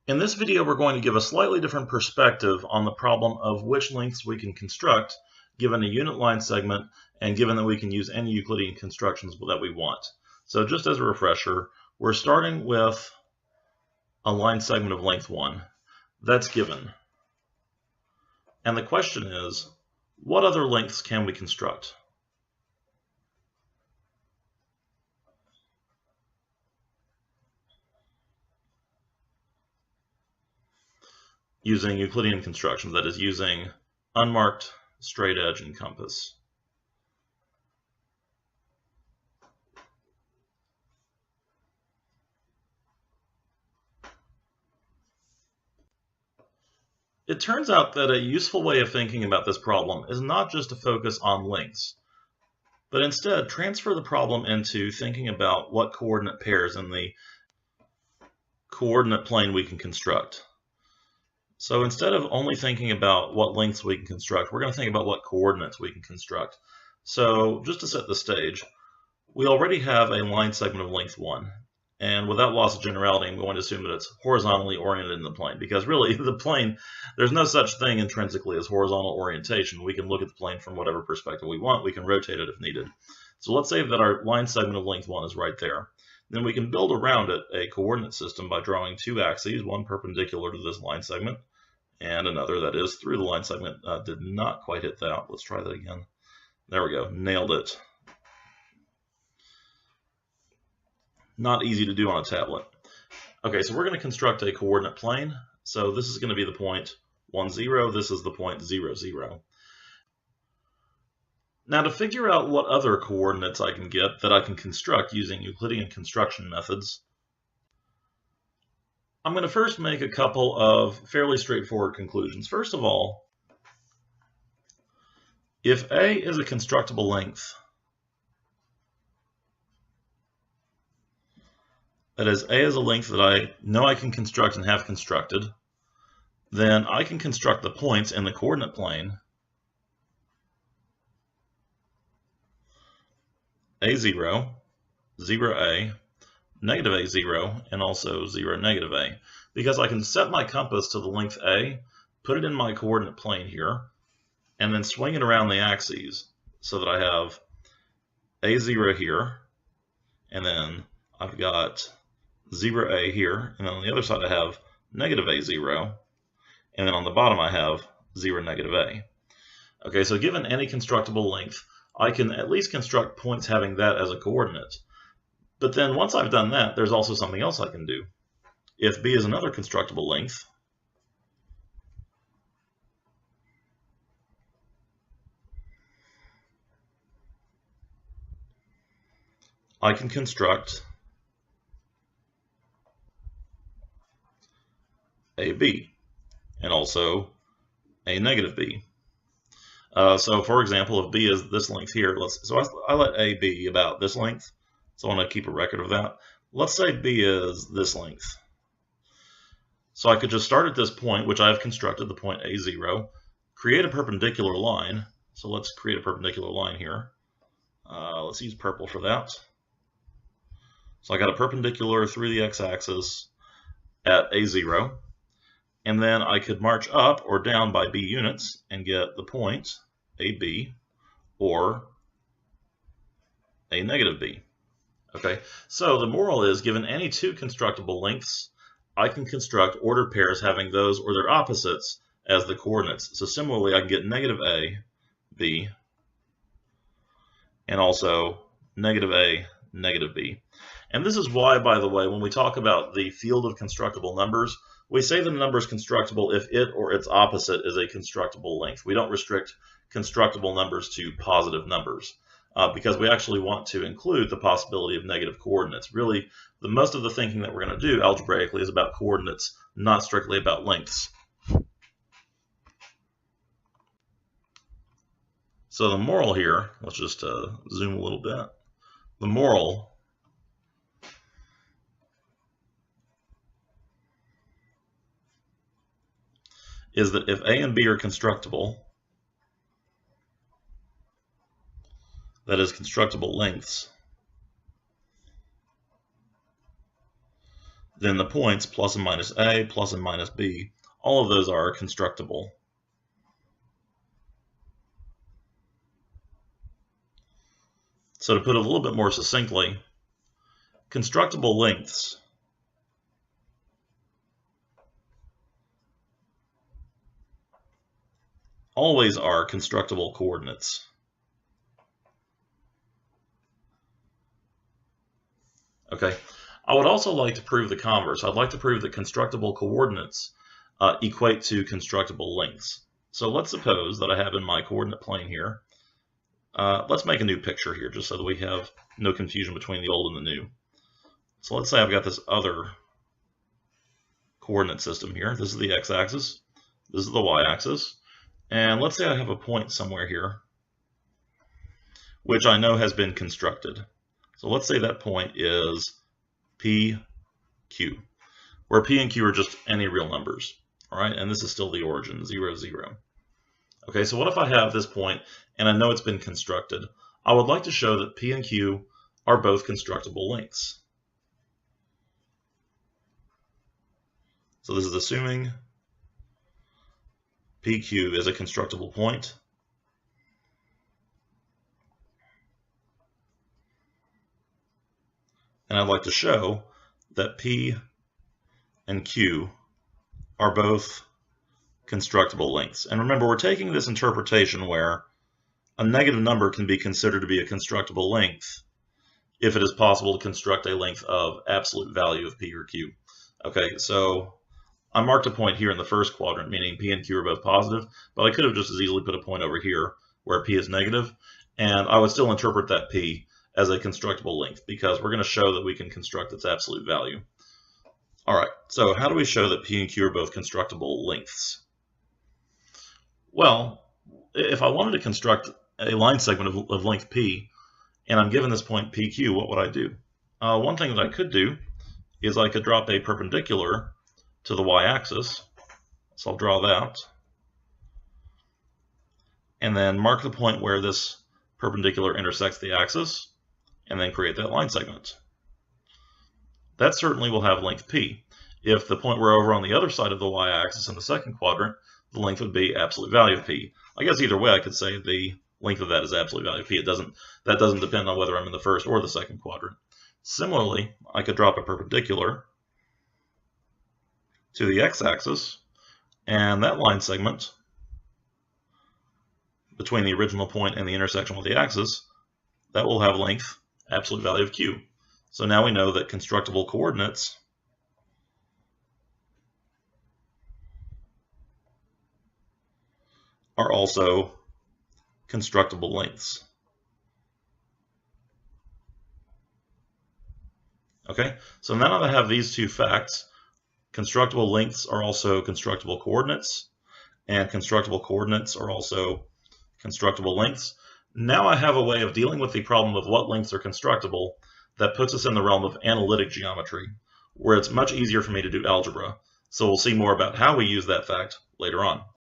In this video, we're going to give a slightly different perspective on the problem of which lengths we can construct given a unit line segment and given that we can use any Euclidean constructions that we want. So just as a refresher, we're starting with a line segment of length 1. That's given. And the question is, what other lengths can we construct? Using Euclidean constructions, that is, using unmarked straight edge and compass. It turns out that a useful way of thinking about this problem is not just to focus on lengths, but instead transfer the problem into thinking about what coordinate pairs in the coordinate plane we can construct. So instead of only thinking about what lengths we can construct, we're going to think about what coordinates we can construct. So just to set the stage, we already have a line segment of length 1. And without loss of generality, I'm going to assume that it's horizontally oriented in the plane, because really the plane, there's no such thing intrinsically as horizontal orientation. We can look at the plane from whatever perspective we want. We can rotate it if needed. So let's say that our line segment of length 1 is right there. Then we can build around it a coordinate system by drawing two axes, one perpendicular to this line segment and another that is through the line segment. Did not quite hit that. Let's try that again. There we go. Nailed it. Not easy to do on a tablet. Okay, so we're going to construct a coordinate plane. So this is going to be the point 1, 0. This is the point 0, 0. Now to figure out what other coordinates I can get that I can construct using Euclidean construction methods, I'm going to first make a couple of fairly straightforward conclusions. First of all, if A is a constructible length, that is, A is a length that I know I can construct and have constructed, then I can construct the points in the coordinate plane A0, 0A, negative A0, and also 0, negative A, because I can set my compass to the length A, put it in my coordinate plane here, and then swing it around the axes so that I have A0 here, and then I've got 0A here, and then on the other side I have negative A0, and then on the bottom I have 0, negative A. Okay, so given any constructible length, I can at least construct points having that as a coordinate. But then once I've done that, there's also something else I can do. If B is another constructible length, I can construct AB and also a negative B. So for example, if B is this length here, I let A be about this length, so I want to keep a record of that. Let's say B is this length. So I could just start at this point, which I have constructed, the point A0, create a perpendicular line. So let's create a perpendicular line here. Let's use purple for that. So I got a perpendicular through the x-axis at A0. And then I could march up or down by B units and get the point AB or a negative B. Okay, so the moral is, given any two constructible lengths, I can construct ordered pairs having those or their opposites as the coordinates. So similarly, I can get negative A, B, and also negative A, negative B. And this is why, by the way, when we talk about the field of constructible numbers, we say that a number is constructible if it or its opposite is a constructible length. We don't restrict constructible numbers to positive numbers because we actually want to include the possibility of negative coordinates. Really, most of the thinking that we're going to do algebraically is about coordinates, not strictly about lengths. So the moral here, let's just zoom a little bit. The moral is that if A and B are constructible, that is, constructible lengths, then the points plus and minus A, plus and minus B, all of those are constructible. So to put it a little bit more succinctly, constructible lengths always are constructible coordinates. Okay, I would also like to prove the converse. I'd like to prove that constructible coordinates equate to constructible lengths. So let's suppose that I have in my coordinate plane here, let's make a new picture here just so that we have no confusion between the old and the new. So let's say I've got this other coordinate system here. This is the x-axis, this is the y-axis, and let's say I have a point somewhere here which I know has been constructed. So let's say that point is P, Q, where P and Q are just any real numbers, all right? And this is still the origin, 0, 0. Okay, so what if I have this point and I know it's been constructed? I would like to show that P and Q are both constructible lengths. So this is assuming PQ is a constructible point. And I'd like to show that P and Q are both constructible lengths. And remember, we're taking this interpretation where a negative number can be considered to be a constructible length if it is possible to construct a length of absolute value of P or Q. Okay, so I marked a point here in the first quadrant, meaning P and Q are both positive, but I could have just as easily put a point over here where P is negative, and I would still interpret that P as a constructible length because we're going to show that we can construct its absolute value. All right, so how do we show that P and Q are both constructible lengths? Well, if I wanted to construct a line segment of length P, and I'm given this point PQ, what would I do? One thing that I could do is I could drop a perpendicular to the y-axis. So I'll draw that. And then mark the point where this perpendicular intersects the axis, and then create that line segment. That certainly will have length P. If the point were over on the other side of the y-axis in the second quadrant, the length would be absolute value of P. I guess either way I could say the length of that is absolute value of P. That doesn't depend on whether I'm in the first or the second quadrant. Similarly, I could drop a perpendicular to the x-axis, and that line segment between the original point and the intersection with the axis, that will have length absolute value of Q. So now we know that constructible coordinates are also constructible lengths. Okay, so now that I have these two facts, constructible lengths are also constructible coordinates, and constructible coordinates are also constructible lengths. Now I have a way of dealing with the problem of what lengths are constructible that puts us in the realm of analytic geometry, where it's much easier for me to do algebra. So we'll see more about how we use that fact later on.